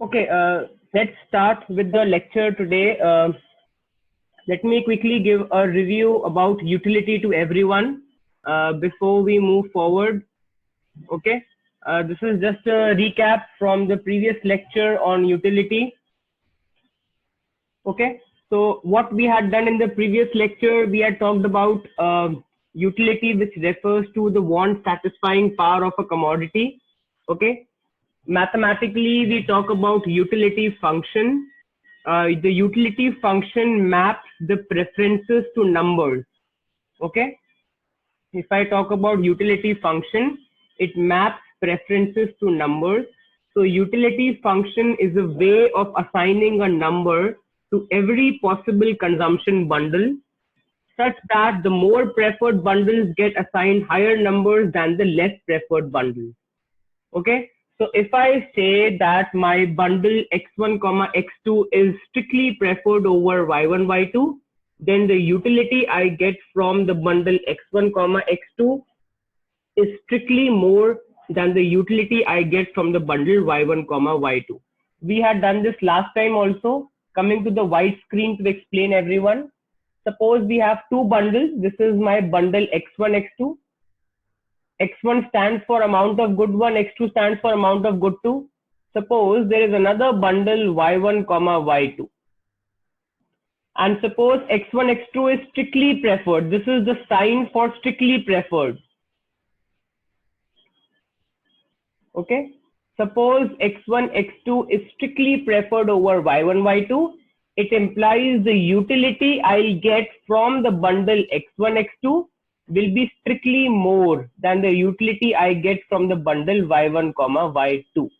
Okay, let's start with the lecture today. Let me quickly give a review about utility to everyone before we move forward. Okay, this is just a recap from the previous lecture on utility. Okay, so what we had done in the previous lecture, we had talked about utility, which refers to the want satisfying power of a commodity. Okay, mathematically, we talk about utility function. The utility function maps the preferences to numbers. Okay, if I talk about utility function, it maps preferences to numbers. So utility function is a way of assigning a number to every possible consumption bundle, such that the more preferred bundles get assigned higher numbers than the less preferred bundles. Okay, so if I say that my bundle x1 comma x2 is strictly preferred over y1 y2, then the utility I get from the bundle x1 comma x2 is strictly more than the utility I get from the bundle y1 comma y2. We had done this last time also. Coming to the white screen to explain everyone. Suppose we have two bundles. This is my bundle x1 x2. X1 stands for amount of good 1, X2 stands for amount of good 2. Suppose there is another bundle y1 comma y2. And suppose x1 x2 is strictly preferred. This is the sign for strictly preferred. Okay. Suppose x1 x2 is strictly preferred over y1 y2. It implies the utility I'll get from the bundle x1 x2 will be strictly more than the utility I get from the bundle y1 comma y2.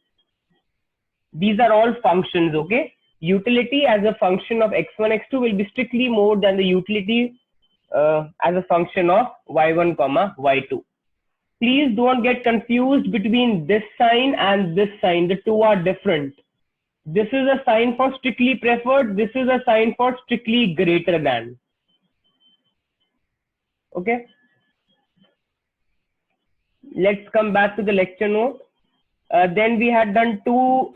These are all functions. Okay, utility as a function of x1 x2 will be strictly more than the utility as a function of y1 comma y2. Please don't get confused between this sign and this sign. The two are different. This is a sign for strictly preferred. This is a sign for strictly greater than. Okay. Let's come back to the lecture note. Then we had done two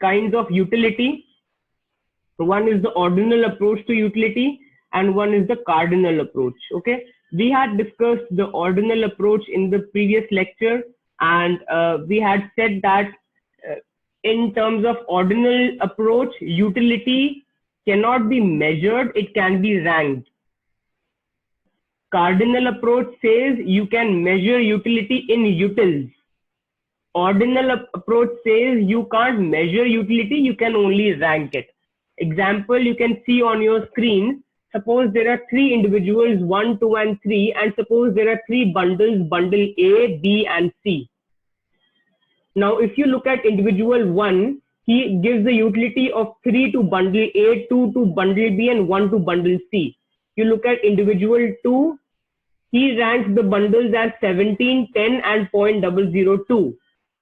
kinds of utility. One is the ordinal approach to utility and one is the cardinal approach. Okay, we had discussed the ordinal approach in the previous lecture, and we had said that in terms of ordinal approach, utility cannot be measured, it can be ranked. Cardinal approach says you can measure utility in utils. Ordinal approach says you can't measure utility, you can only rank it. Example you can see on your screen. Suppose there are three individuals, 1, 2, and 3, and suppose there are three bundles, bundle A, B, and C. Now, if you look at individual 1, he gives the utility of 3 to bundle A, 2 to bundle B, and 1 to bundle C. You look at individual 2, he ranks the bundles as 17, 10, and 0.002.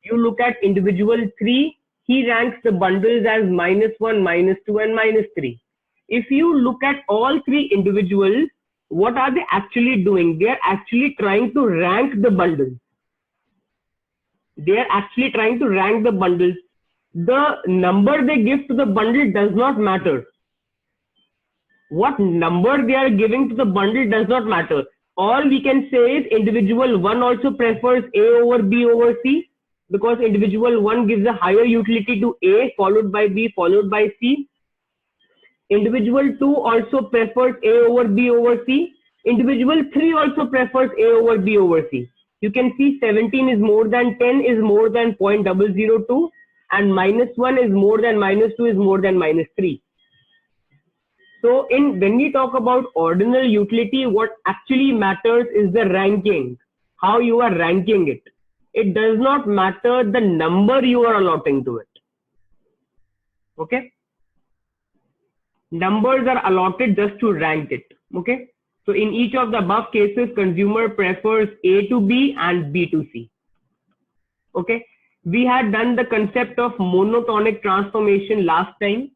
You look at individual 3, he ranks the bundles as -1, -2, and -3. If you look at all three individuals, what are they actually doing? They are actually trying to rank the bundles. They are actually trying to rank the bundles. The number they give to the bundle does not matter. What number they are giving to the bundle does not matter. All we can say is individual 1 also prefers A over B over C, because individual 1 gives a higher utility to A, followed by B, followed by C. Individual 2 also prefers A over B over C. Individual 3 also prefers A over B over C. You can see 17 is more than 10 is more than 0.002, and -1 is more than -2 is more than -3. So when we talk about ordinal utility, what actually matters is the ranking, how you are ranking it. It does not matter the number you are allotting to it. Okay. Numbers are allotted just to rank it. Okay. So in each of the above cases, consumer prefers A to B and B to C. Okay. We had done the concept of monotonic transformation last time.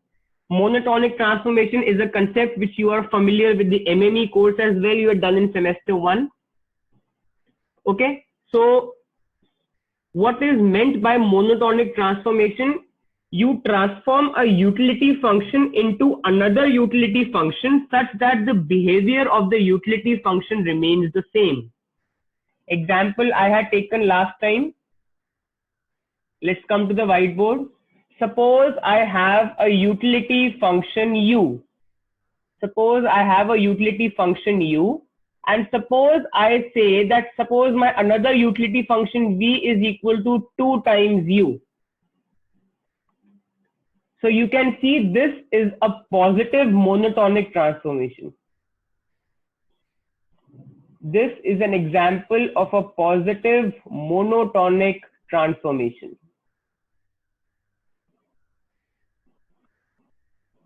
Monotonic transformation is a concept which you are familiar with the MME course as well. You had done in semester 1. Okay. So what is meant by monotonic transformation? you transform a utility function into another utility function such that the behavior of the utility function remains the same. Example I had taken last time. Let's come to the whiteboard. Suppose I have a utility function u. Suppose I have a utility function u, and suppose I say that suppose my another utility function v is equal to 2 times u. So you can see this is a positive monotonic transformation. This is an example of a positive monotonic transformation.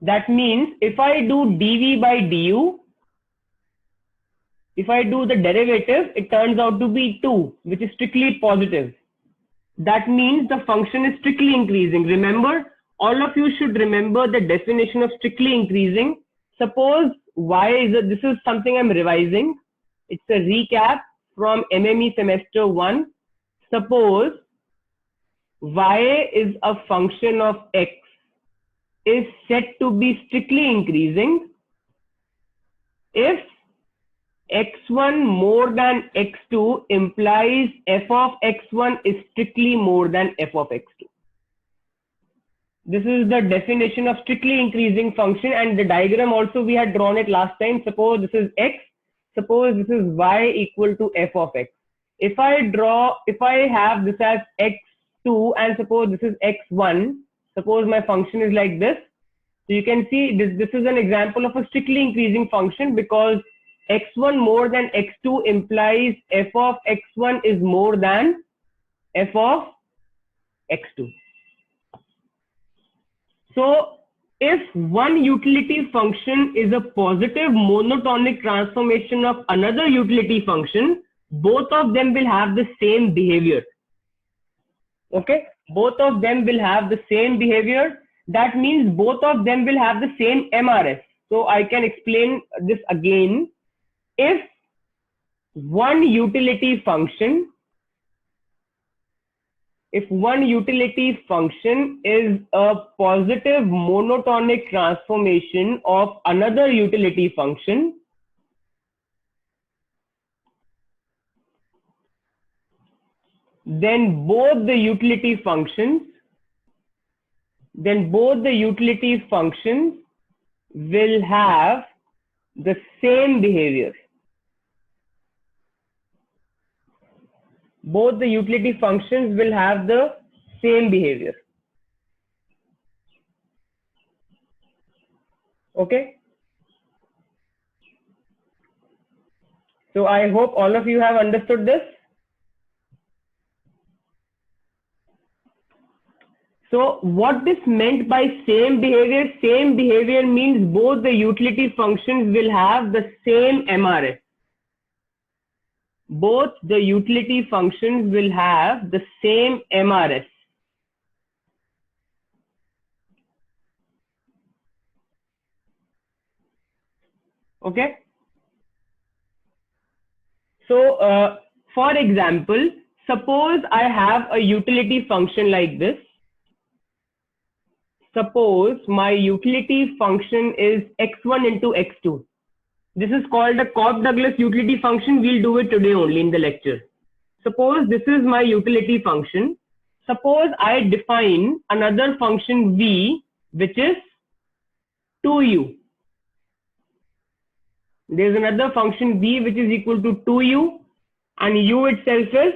That means if I do dv by du, if I do the derivative, it turns out to be 2, which is strictly positive. That means the function is strictly increasing. Remember, all of you should remember the definition of strictly increasing. Suppose y is this is something I'm revising. It's a recap from MME semester 1. Suppose y is a function of x is said to be strictly increasing if x1 more than x2 implies f of x1 is strictly more than f of x2. This is the definition of strictly increasing function, and the diagram also we had drawn it last time. Suppose this is x, suppose this is y equal to f of x. If I have this as x2 and suppose this is x1, suppose my function is like this. So you can see this is an example of a strictly increasing function because x1 more than x2 implies f of x1 is more than f of x2. So if one utility function is a positive monotonic transformation of another utility function, both of them will have the same behavior. Okay, both of them will have the same behavior. That means both of them will have the same MRS. So I can explain this again. If one utility function is a positive monotonic transformation of another utility function, then both the utility functions will have the same behavior. Both the utility functions will have the same behavior. Okay. So I hope all of you have understood this. So what this meant by same behavior? Same behavior means both the utility functions will have the same MRS. Both the utility functions will have the same MRS. Okay. So for example, suppose I have a utility function like this. Suppose my utility function is x1 into x2. This is called a Cobb-Douglas utility function. We'll do it today only in the lecture. Suppose this is my utility function. Suppose I define another function v, which is 2u. There's another function v which is equal to 2u, and u itself is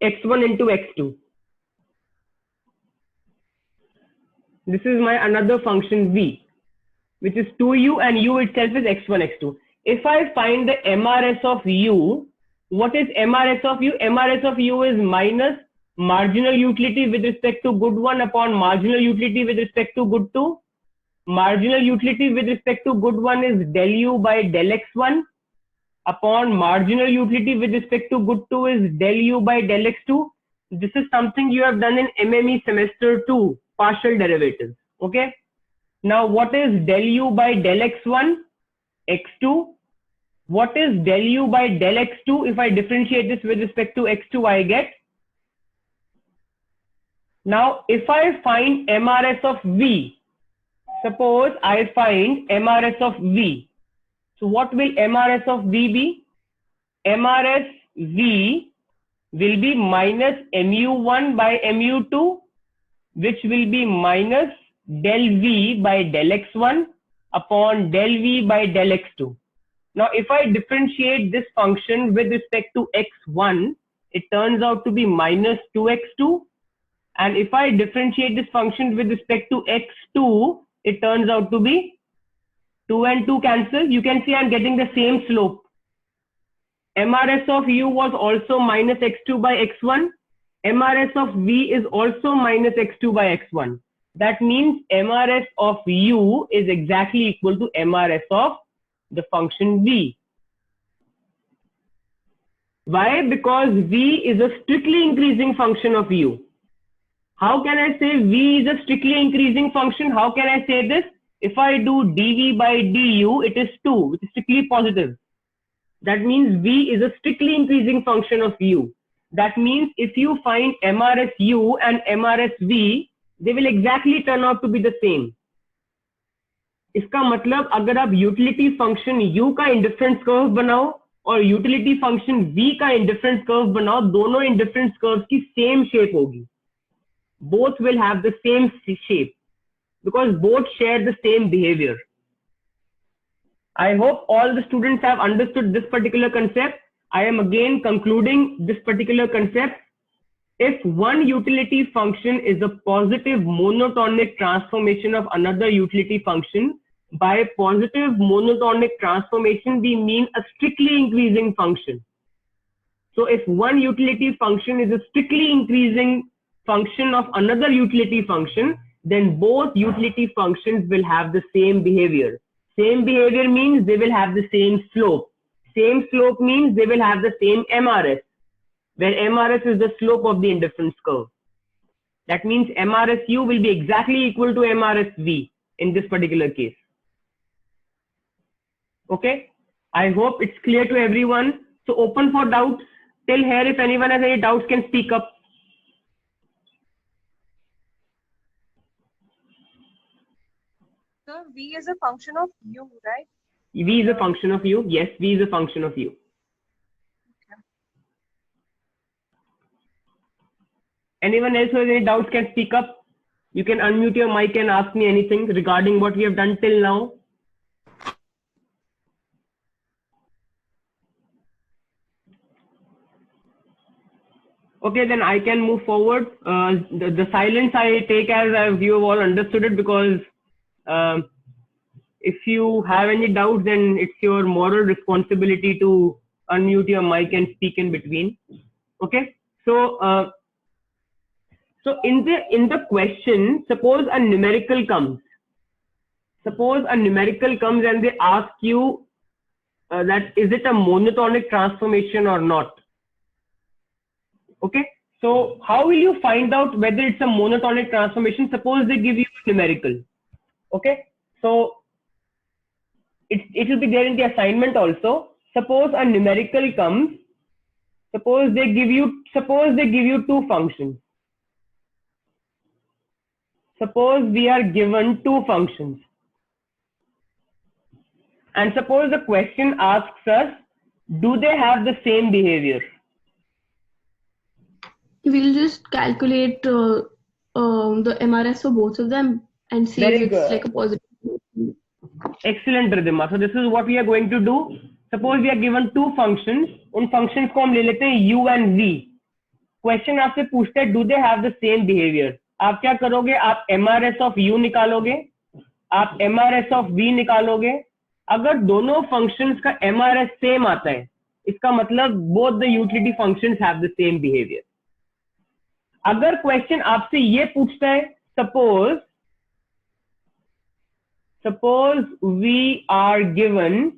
x1 into x2. This is my another function v, which is 2u, and u itself is x1, x2. If I find the MRS of u, what is MRS of u? MRS of u is minus marginal utility with respect to good 1 upon marginal utility with respect to good 2. Marginal utility with respect to good 1 is del u by del x1 upon marginal utility with respect to good 2 is del u by del x2. This is something you have done in MME semester 2, partial derivatives. Okay. Now what is del u by del x1? X2. What is del u by del x2? If I differentiate this with respect to x2, I get Now, if I find MRS of V, suppose I find MRS of V. So what will MRS of V be? MRS V will be minus mu1 by mu2, which will be minus del V by del x1 upon del V by del x2. Now, if I differentiate this function with respect to x1, it turns out to be minus 2x2. And if I differentiate this function with respect to x2, it turns out to be 2 and 2 cancel. You can see I'm getting the same slope. MRS of u was also minus x2 by x1. MRS of v is also minus x2 by x1. That means MRS of u is exactly equal to MRS of the function v. Why? Because v is a strictly increasing function of u. How can I say v is a strictly increasing function? How can I say this? If I do dv by du, it is 2, which is strictly positive. That means v is a strictly increasing function of u. That means if you find MRS u and MRS v, they will exactly turn out to be the same. इसका मतलब अगर आप utility function u का indifference curve बनाओ और utility function v का indifference curve बनाओ, दोनों इंडिफरेंस कर्व की सेम शेप होगी. Both will have the same shape because both share the same behavior. I hope all the students have understood this particular concept. I am again concluding this particular concept. If one utility function is a positive monotonic transformation of another utility function, by positive monotonic transformation, we mean a strictly increasing function. So if one utility function is a strictly increasing function of another utility function, then both utility functions will have the same behavior. Same behavior means they will have the same slope. Same slope means they will have the same MRS, where MRS is the slope of the indifference curve. That means MRSU will be exactly equal to MRSV in this particular case. Okay, I hope it's clear to everyone. So open for doubts. Till here, if anyone has any doubts, can speak up. So v is a function of u, right? V is a function of u. Yes, V is a function of u. Okay. Anyone else who has any doubts can speak up. You can unmute your mic and ask me anything regarding what we have done till now. Okay, then I can move forward. The silence I take as you have all understood it, because if you have any doubts, then it's your moral responsibility to unmute your mic and speak in between. Okay, so so in the question, suppose a numerical comes. Suppose a numerical comes and they ask you that is it a monotonic transformation or not? Okay, so how will you find out whether it's a monotonic transformation? Suppose they give you a numerical. Okay, so it will be there in the assignment also. Suppose a numerical comes. Suppose they give you two functions. Suppose we are given two functions. And suppose the question asks us, do they have the same behavior? We'll just calculate the MRS for both of them and see Very if it's good. like a positive. Excellent, Ridhima. So this is what we are going to do. Suppose we are given two functions. उन functions को हम ले लेते हैं u and v. Question आपसे पूछता है, do they have the same behavior? आप क्या करोगे? आप MRS of u निकालोगे, आप MRS of v निकालोगे. अगर दोनों functions का MRS same आता है, इसका मतलब both the utility functions have the same behavior. अगर क्वेश्चन आपसे ये पूछता है, suppose we are given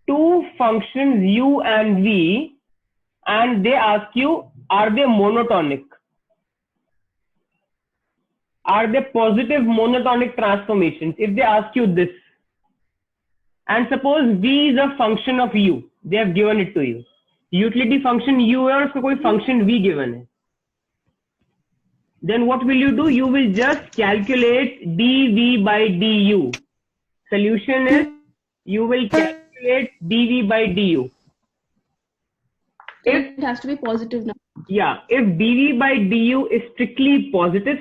two functions u and v and they ask you, are they monotonic? Are they positive monotonic transformations? If they ask you this, and suppose v is a function of u, they have given it to you. Utility function u है और उसको कोई function v given है. then what will you do? You will just calculate dv by du. Solution is you will calculate dv by du. If it has to be positive now. yeah, if dv by du is strictly positive,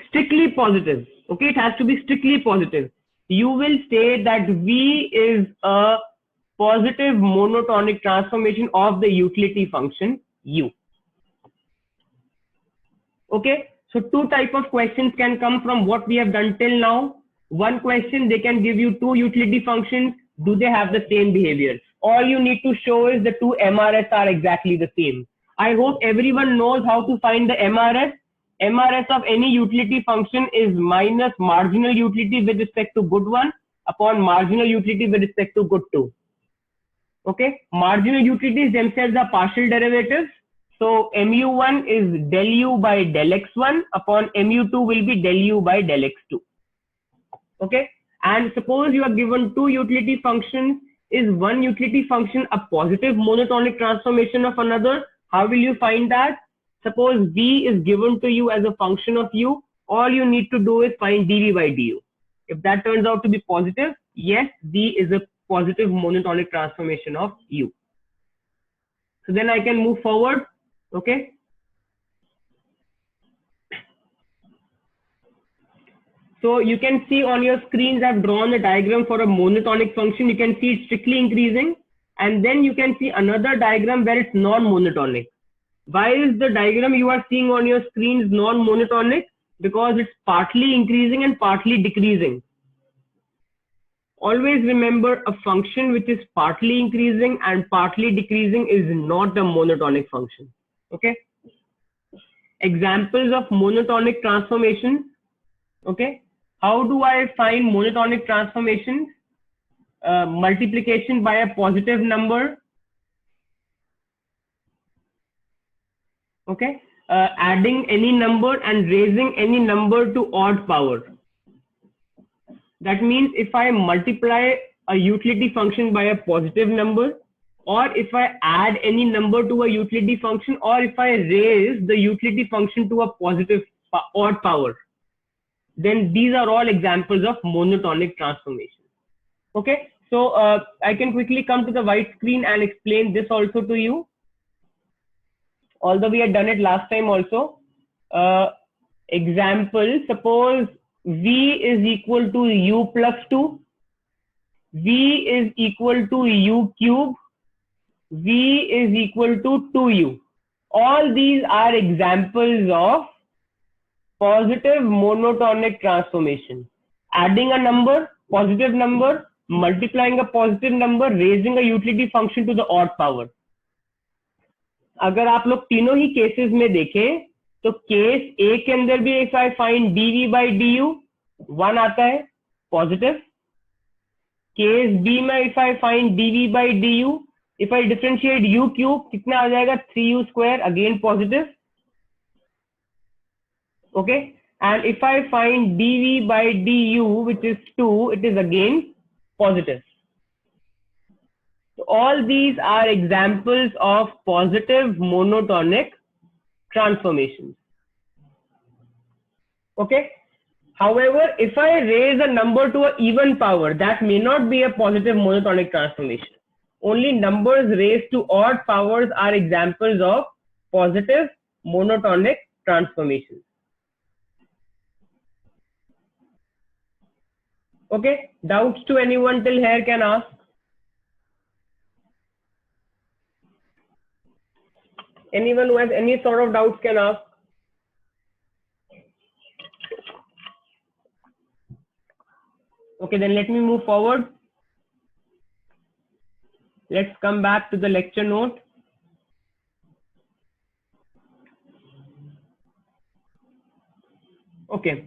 okay, it has to be strictly positive. You will say that V is a positive monotonic transformation of the utility function U. Okay, so two type of questions can come from what we have done till now. One question, they can give you two utility functions. Do they have the same behavior? All you need to show is the two MRS are exactly the same. I hope everyone knows how to find the MRS. MRS of any utility function is minus marginal utility with respect to good 1 upon marginal utility with respect to good 2. Okay, marginal utilities themselves are partial derivatives. So mu1 is del u by del x1 upon mu2 will be del u by del x2. Okay, and suppose you are given two utility functions. Is one utility function a positive monotonic transformation of another? How will you find that? Suppose V is given to you as a function of U. All you need to do is find dV by du. If that turns out to be positive, yes, V is a positive monotonic transformation of U. So then I can move forward. Okay. So you can see on your screens, I've drawn a diagram for a monotonic function. You can see it's strictly increasing. And then you can see another diagram where it's non-monotonic. Why is the diagram you are seeing on your screens non-monotonic? Because it's partly increasing and partly decreasing. Always remember, a function which is partly increasing and partly decreasing is not a monotonic function. Okay. Examples of monotonic transformations. Okay. How do I find monotonic transformations? Multiplication by a positive number. Okay. Adding any number and raising any number to odd power. That means if I multiply a utility function by a positive number, or if I add any number to a utility function, or if I raise the utility function to a positive odd power, then these are all examples of monotonic transformation. Okay, so I can quickly come to the white screen and explain this also to you. Although we had done it last time also. Example, suppose V is equal to U plus 2, V is equal to U cube, V is equal to 2U. All these are examples of positive monotonic transformation. Adding a number, positive number, multiplying a positive number, raising a utility function to the odd power. अगर आप लोग तीनों ही cases में देखें तो case ए के अंदर भी if I find dv by du 1 आता है पॉजिटिव. केस बी में if I find dv by du, if I differentiate u cube कितना आ जाएगा 3u square, again positive. Okay, and if I find dv by du which is 2, it is again positive. So all these are examples of positive monotonic transformations. Okay. However, if I raise a number to an even power, that may not be a positive monotonic transformation. Only numbers raised to odd powers are examples of positive monotonic transformations. Okay. Doubts to anyone till here can ask. Anyone who has any sort of doubts can ask. Okay, then let me move forward. Let's come back to the lecture note. Okay.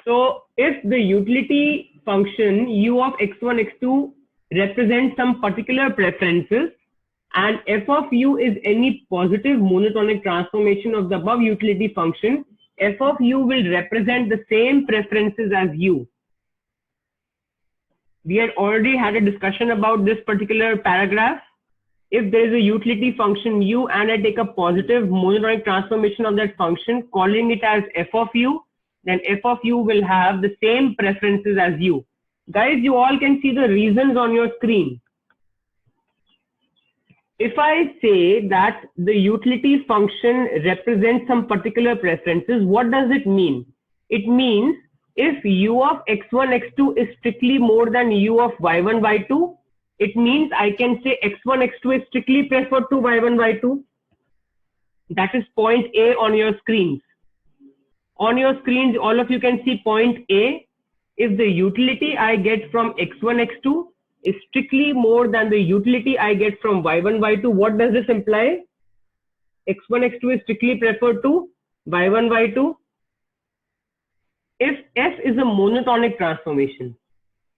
So if the utility function u of x1, x2 represents some particular preferences, and f of u is any positive monotonic transformation of the above utility function, f of u will represent the same preferences as u. We had already had a discussion about this particular paragraph. if there is a utility function u and I take a positive monotonic transformation of that function, calling it as f of u, then f of u will have the same preferences as u. Guys, you all can see the reasons on your screen. If I say that the utility function represents some particular preferences, what does it mean? It means if u of x1, x2 is strictly more than u of y1, y2, it means I can say x1, x2 is strictly preferred to y1, y2. That is point A on your screens. On your screens, all of you can see point A. If the utility I get from x1, x2 is strictly more than the utility I get from y1, y2, what does this imply? x1, x2 is strictly preferred to y1, y2. If f is a monotonic transformation,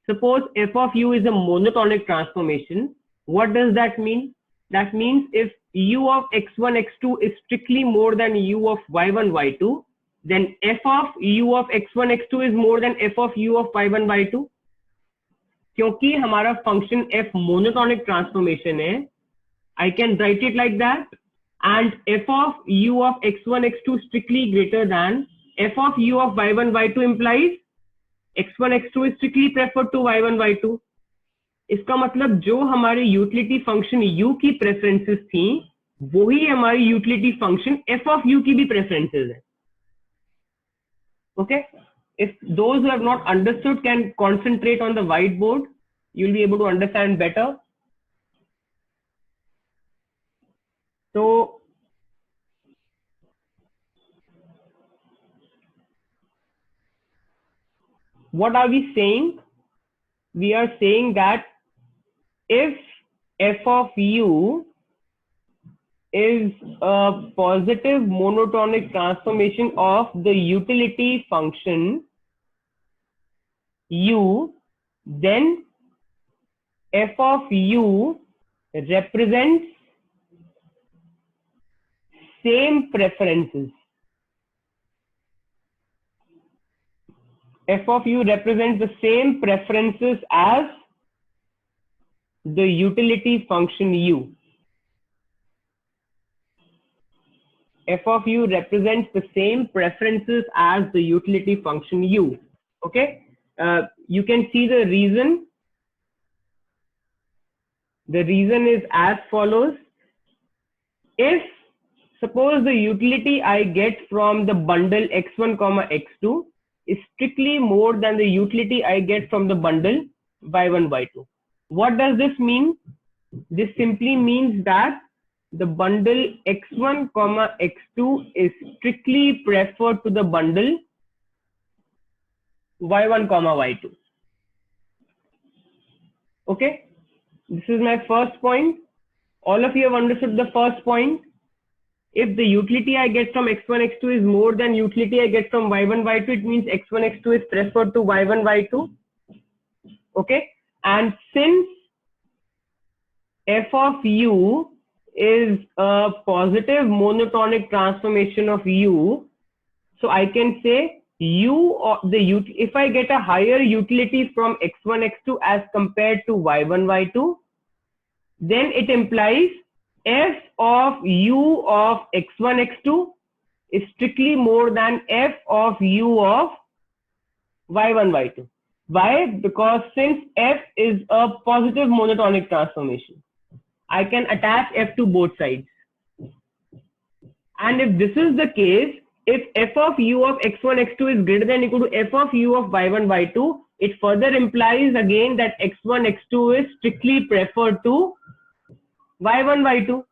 suppose f of u is a monotonic transformation, what does that mean? That means if u of x1, x2 is strictly more than u of y1, y2, then f of u of x1, x2 is more than f of u of y1, y2. क्योंकि हमारा function f monotonic transformation है, I can write it like that, and f of u of x1, x2 strictly greater than f of u of y1, y2 implies x1, x2 is strictly preferred to y1, y2. इसका मतलब जो हमारे utility function u की preferences थी, वही हमारी utility function f of u की भी प्रेफरेंसेस है. Okay? If those who have not understood can concentrate on the whiteboard, you'll be able to understand better. So, what are we saying? We are saying that if f of u is a positive monotonic transformation of the utility function u, then f of u represents same preferences. F of u represents the same preferences as the utility function u. F of u represents the same preferences as the utility function u. Okay? You can see the reason. The reason is as follows. If suppose the utility I get from the bundle x1, x2 is strictly more than the utility I get from the bundle y1, y2. What does this mean? This simply means that the bundle x1, x2 is strictly preferred to the bundle y1, y2. Okay? This is my first point. All of you have understood the first point. If the utility I get from x1, x2 is more than utility I get from y1, y2, it means x1, x2 is preferred to y1, y2. Okay? And since f of u is a positive monotonic transformation of u, so I can say if I get a higher utility from x1, x2 as compared to y1, y2, then it implies f of u of x1, x2 is strictly more than f of u of y1, y2. Why? Because since f is a positive monotonic transformation, I can attach f to both sides. And if this is the case, if f of u of x1, x2 is greater than or equal to f of u of y1, y2, it further implies again that x1, x2 is strictly preferred to y1, y2.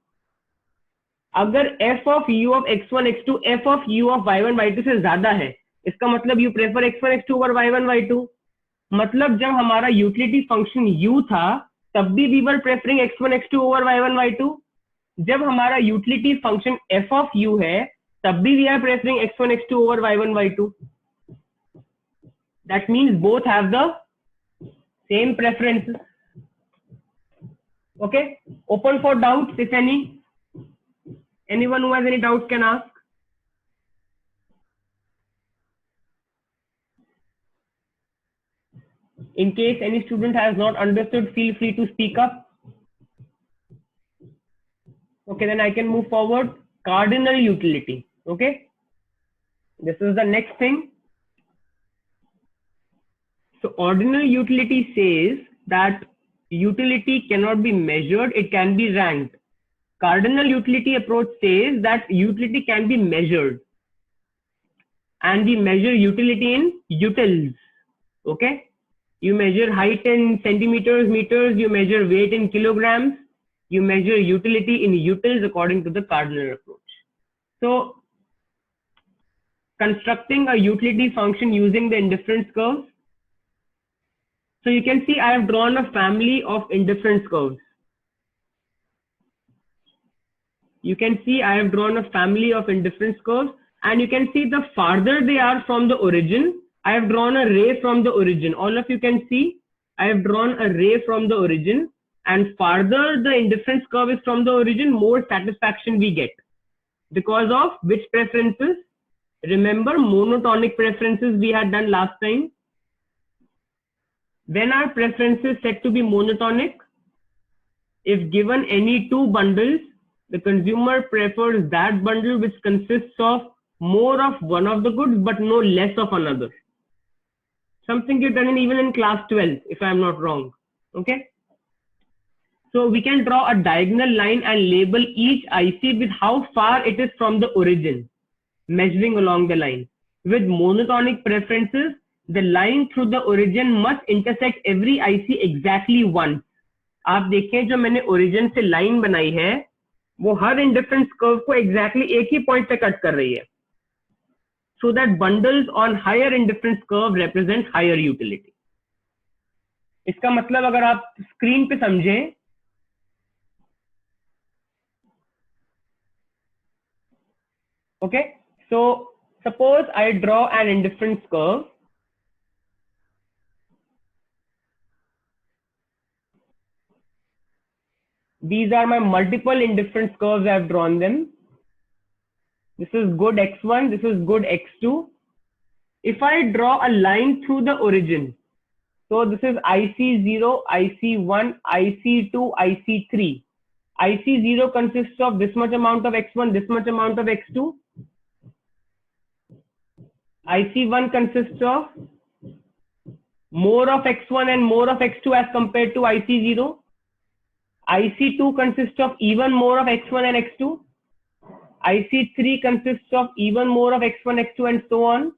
अगर f of u of x1, x2 f of u of y1, y2 से ज्यादा है, इसका मतलब you prefer x1, x2 over y1, y2. मतलब जब हमारा utility function u था, तब भी we were preferring x1, x2 over y1, y2. जब हमारा utility function f of u है, तब भी we are preferring x1, x2 over y1, y2. That means both have the same preferences. Okay? Open for doubts, if any. Anyone who has any doubts can ask. In case any student has not understood, feel free to speak up. Okay, then I can move forward. Cardinal utility. Okay, this is the next thing. So ordinal utility says that utility cannot be measured, it can be ranked. Cardinal utility approach says that utility can be measured, and we measure utility in utils. Okay, you measure height in centimeters, meters, you measure weight in kilograms, you measure utility in utils according to the cardinal approach. So constructing a utility function using the indifference curve. So you can see I have drawn a family of indifference curves. You can see I have drawn a family of indifference curves, and you can see the farther they are from the origin, I have drawn a ray from the origin. All of you can see I have drawn a ray from the origin, and farther the indifference curve is from the origin, more satisfaction we get. Because of which preferences? Remember monotonic preferences we had done last time. When are preferences set to be monotonic? If given any two bundles, the consumer prefers that bundle which consists of more of one of the goods but no less of another. Something you've done even in class 12, if I'm not wrong. Okay. So we can draw a diagonal line and label each IC with how far it is from the origin, measuring along the line. With monotonic preferences, the line through the origin must intersect every IC exactly once. आप देखें जो मैंने origin से line बनाई है, वो हर indifference curve को exactly एक ही point पे cut कर रही है. So that bundles on higher indifference curve represent higher utility. इसका मतलब अगर आप screen पे समझें, okay, so suppose I draw an indifference curve. These are my multiple indifference curves. I have drawn them. This is good x1, this is good x2. If I draw a line through the origin, so this is IC0, IC1, IC2, IC3. IC0 consists of this much amount of x1, this much amount of x2. IC1 consists of more of x1 and more of x2 as compared to IC0. IC2 consists of even more of x1 and x2. IC3 consists of even more of x1, x2 and so on.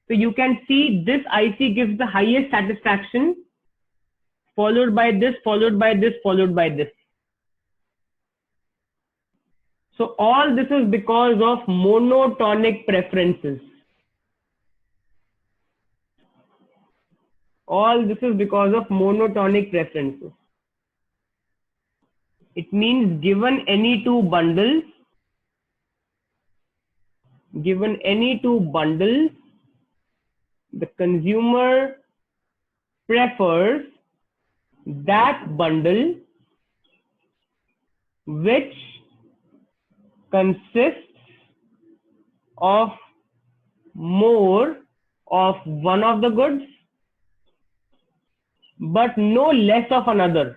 So you can see this IC gives the highest satisfaction, followed by this, followed by this, followed by this. So all this is because of monotonic preferences. All this is because of monotonic preferences. It means given any two bundles, the consumer prefers that bundle which consists of more of one of the goods but no less of another.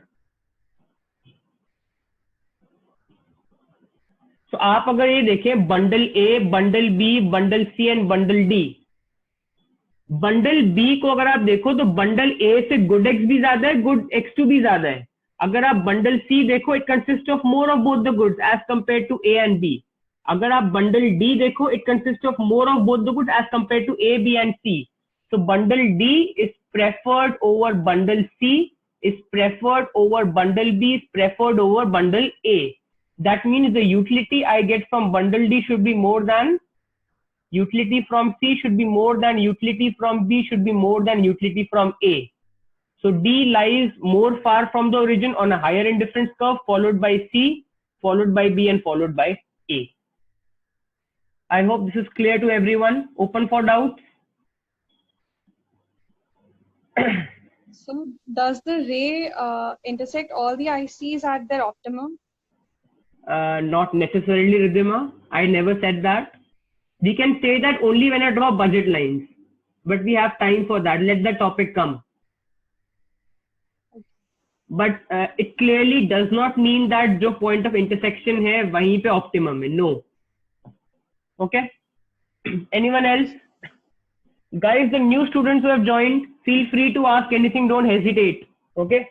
तो आप अगर ये देखें bundle A, bundle B, bundle C and bundle D. Bundle B को अगर आप देखो तो बंडल ए से गुड एक्स भी ज्यादा है, गुड x2 भी ज्यादा है. अगर आप बंडल सी देखो, it consist of more of both the goods as compare to A and B. अगर आप बंडल डी देखो, it consist of more of both the goods as compare to A, B and C. So bundle D is preferred over bundle C, is preferred over bundle B, is preferred over bundle A. That means the utility I get from bundle D should be more than utility from C, should be more than utility from B, should be more than utility from A. So D lies more far from the origin on a higher indifference curve, followed by C, followed by B, and followed by A. I hope this is clear to everyone. Open for doubts. So does the ray intersect all the ICs at their optimum? Not necessarily, Ridhima. I never said that. We can say that only when I draw budget lines, but we have time for that. Let the topic come. but it clearly does not mean that जो point of intersection है वहीं पे optimum है. No. Okay. Anyone else? Guys, the new students who have joined, feel free to ask anything. Don't hesitate. Okay.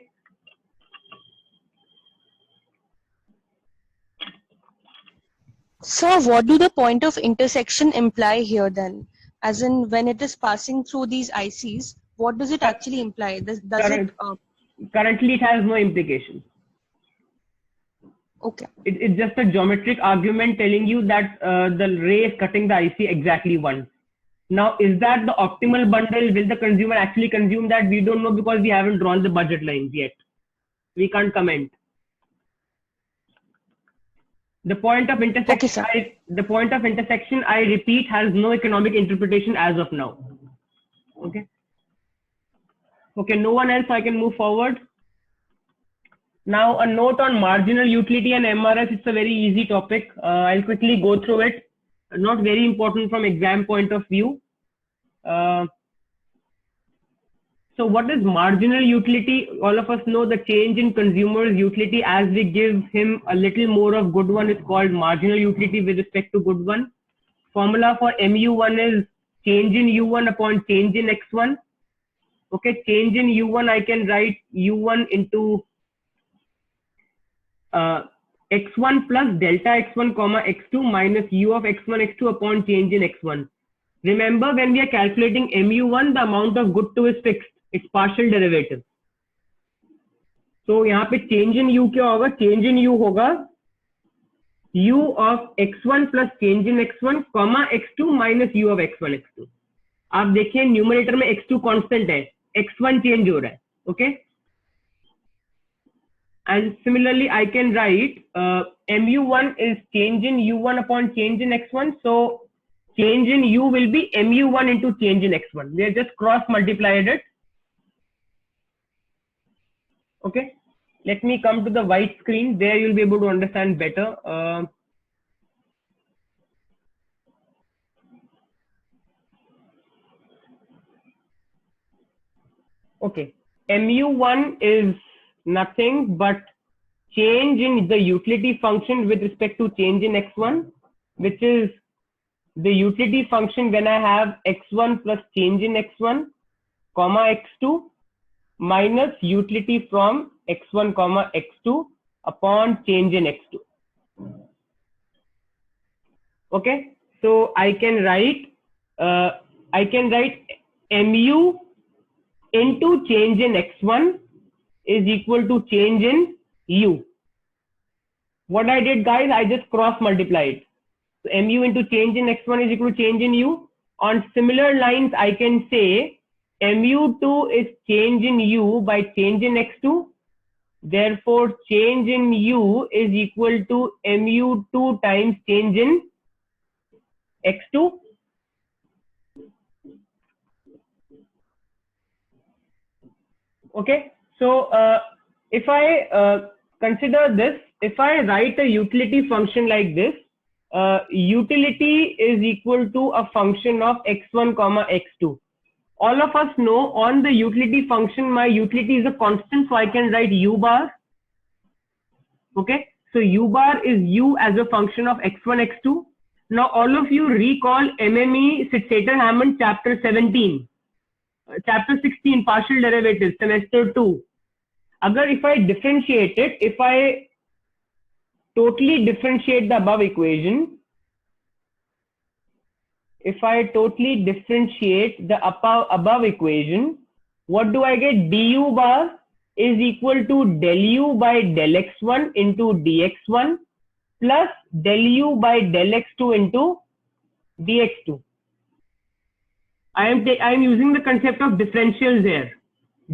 So what do the point of intersection imply here then? As in when it is passing through these ICs, what does it actually imply? Currently, it has no implication. Okay. It's just a geometric argument telling you that the ray is cutting the IC exactly once. Now, is that the optimal bundle? Will the consumer actually consume that? We don't know because we haven't drawn the budget lines yet. We can't comment. The point of intersection, Okay, I repeat, has no economic interpretation as of now. Okay. Okay, no one else, I can move forward. Now, a note on marginal utility and MRS. It's a very easy topic. I'll quickly go through it. Not very important from exam point of view. So what is marginal utility? All of us know the change in consumer's utility as we give him a little more of good one is called marginal utility with respect to good one. Formula for MU1 is change in U1 upon change in X1. Okay, change in U1, I can write U1 into X1 plus delta X1 comma X2 minus U of X1 X2 upon change in X1. Remember, when we are calculating MU1, the amount of good 2 is fixed. It's partial derivative. So यहाँ पे change in U क्या होगा? Change in U होगा U of X1 plus change in X1 comma X2 minus U of X1 X2. आप देखिए numerator में X2 constant है, X1 change हो रहा है. Okay. And similarly, I can write MU1 is change in U1 upon change in X1. So change in U will be MU1 into change in X1. We have just cross multiplied it. Okay. Let me come to the white screen. There you'll be able to understand better. Okay. MU1 is nothing but change in the utility function with respect to change in X1, which is the utility function when I have X1 plus change in X1, comma X2 minus utility from X1 comma X2 upon change in X2. Okay, so I can write MU into change in X1 is equal to change in U. What I did, guys, I just cross multiplied. So MU into change in X1 is equal to change in U. On similar lines, I can say MU2 is change in U by change in X2. Therefore, change in U is equal to MU2 times change in X2. Okay. So if I consider this, if I write a utility function like this, utility is equal to a function of X1 comma X2. All of us know on the utility function, my utility is a constant, so I can write U bar. Okay, so U bar is U as a function of X1, X2. Now, all of you recall MME Sater-Hammond chapter 17, chapter 16, partial derivatives, semester 2. Agar if I differentiate it, if I totally differentiate the above equation, if I totally differentiate the above equation, what do I get? Du bar is equal to del U by del X1 into dx1 plus del U by del X2 into dx2. I am using the concept of differentials here.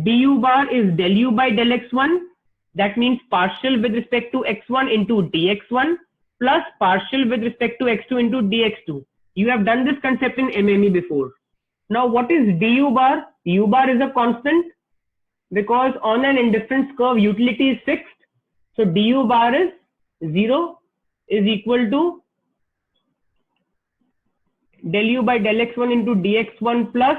Du bar is del U by del X1. That means partial with respect to X1 into dx1 plus partial with respect to X2 into dx2. You have done this concept in MME before. Now, what is du bar? U bar is a constant because on an indifference curve, utility is fixed. So du bar is 0 is equal to del U by del X1 into dx1 plus.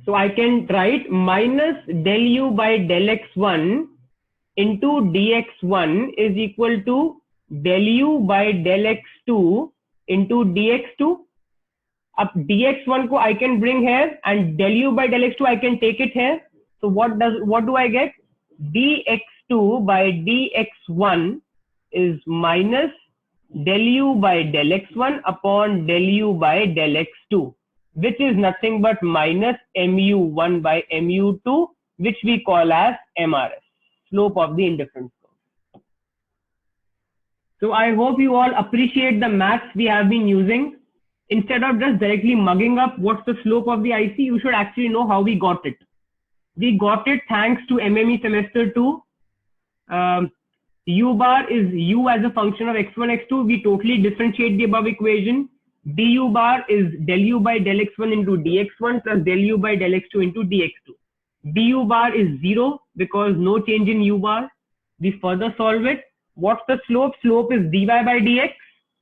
So I can write minus del u by del x1 into dx1 is equal to del u by del x2 into dx2. Up dx1 ko I can bring here and del u by del x2 I can take it here. So what do I get? dx2 by dx1 is minus del u by del x1 upon del u by del x2, which is nothing but minus mu1 by mu2, which we call as MRS, slope of the indifference curve. So I hope you all appreciate the maths we have been using. Instead of just directly mugging up what's the slope of the IC, you should actually know how we got it. We got it thanks to MME semester 2. U bar is u as a function of x1, x2. We totally differentiate the above equation. Du bar is del u by del x1 into dx1 plus del u by del x2 into dx2. Du bar is 0 because no change in u bar. We further solve it. What's the slope? Slope is dy by dx.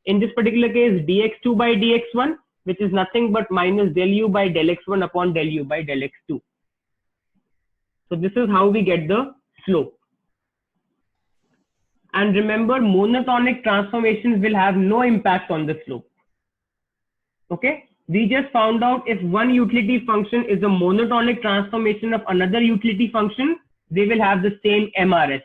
In this particular case, dx2 by dx1, which is nothing but minus del u by del x1 upon del u by del x2. So this is how we get the slope. And remember, monotonic transformations will have no impact on the slope. Okay, we just found out if one utility function is a monotonic transformation of another utility function, they will have the same MRS.